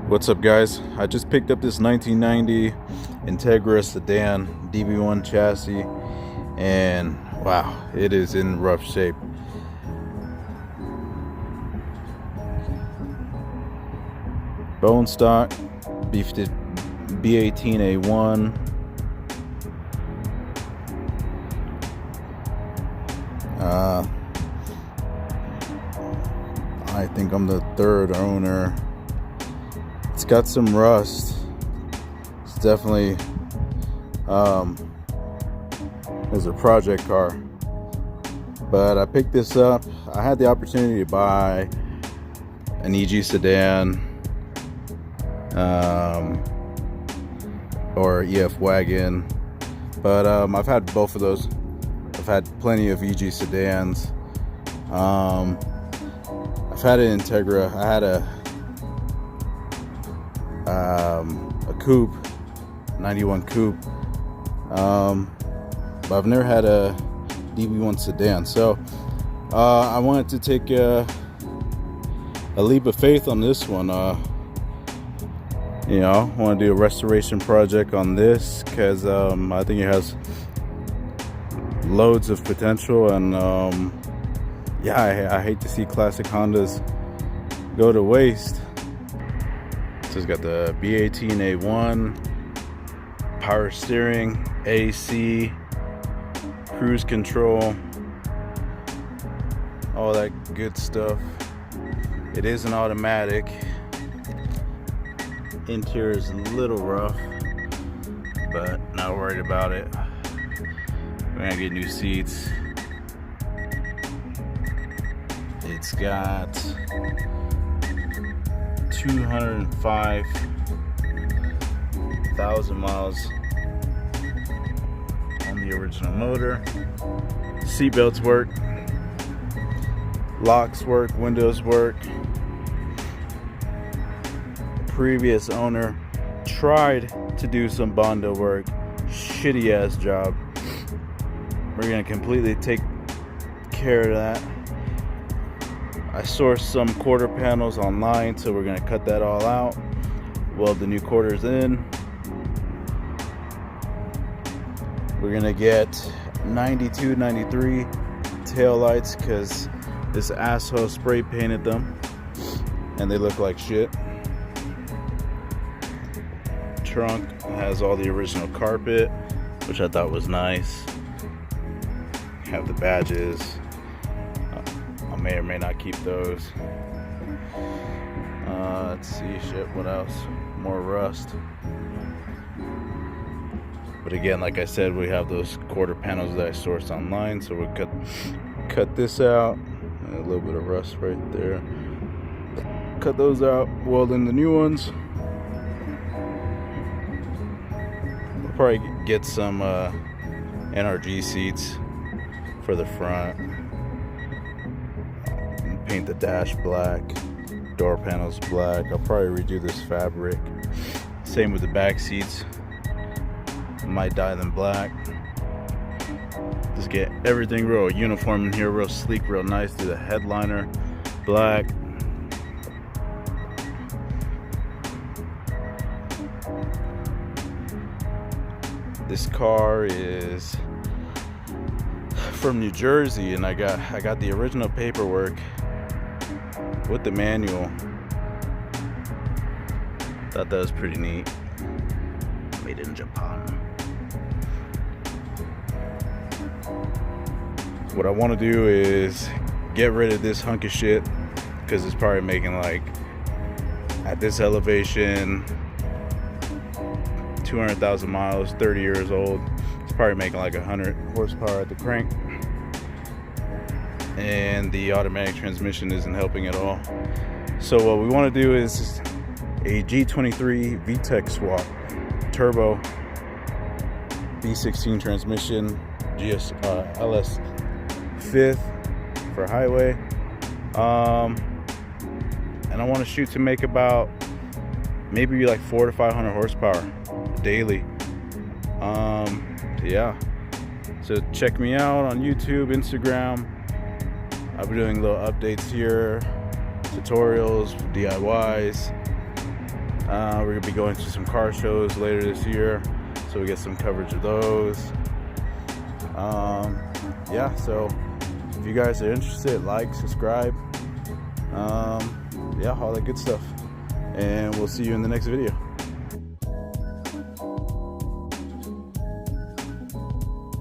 What's up, guys? I just picked up this 1990 Integra Sedan DB1 chassis, and wow, it is in rough shape. Bone stock, B18A1. I think I'm the third owner. It's got some rust. It's definitely is a project car, but I picked this up. I had the opportunity to buy an EG sedan or EF wagon, but I've had both of those. I've had plenty of EG sedans. I've had an Integra. I had a coupe, 91 coupe, but I've never had a DB1 sedan. So I wanted to take a leap of faith on this one. I want to do a restoration project on this because I think it has loads of potential, and I hate to see classic Hondas go to waste. So it's got the B18A1, power steering, AC, cruise control, all that good stuff. It is an automatic. Interior is a little rough, but not worried about it. We're gonna get new seats. It's got 205,000 miles on the original motor. Seatbelts work, locks work, windows work. Previous owner tried to do some Bondo work. Shitty ass job. We're gonna completely take care of that. I sourced some quarter panels online, so we're gonna cut that all out, weld the new quarters in. We're gonna get 92, 93 tail lights because this asshole spray painted them and they look like shit. Trunk has all the original carpet, which I thought was nice. Have the badges. I may or may not keep those. Let's see, what else? More rust. But again, like I said, we have those quarter panels that I sourced online, so we'll cut this out. And a little bit of rust right there. Cut those out, weld in the new ones. We'll probably get some NRG seats for the front. Paint the dash black, door panels black. I'll probably redo this fabric. Same with the back seats. Might dye them black. Just get everything real uniform in here, real sleek, real nice. Do the headliner black. This car is from New Jersey, and I got the original paperwork with the manual. Thought that was pretty neat. Made in Japan. What I want to do is get rid of this hunk of shit because it's probably making, like, at this elevation, 200,000 miles, 30 years old. It's probably making like 100 horsepower at the crank. And the automatic transmission isn't helping at all. So what we want to do is a G23 VTEC swap, turbo, V16 transmission, LS 5th for highway. And I want to shoot to make about maybe like 400 to 500 horsepower daily. So check me out on YouTube, Instagram. I'll be doing little updates here, tutorials, DIYs. We're gonna be going to some car shows later this year, so we get some coverage of those. Yeah, so if you guys are interested, like, subscribe, yeah, all that good stuff, and we'll see you in the next video.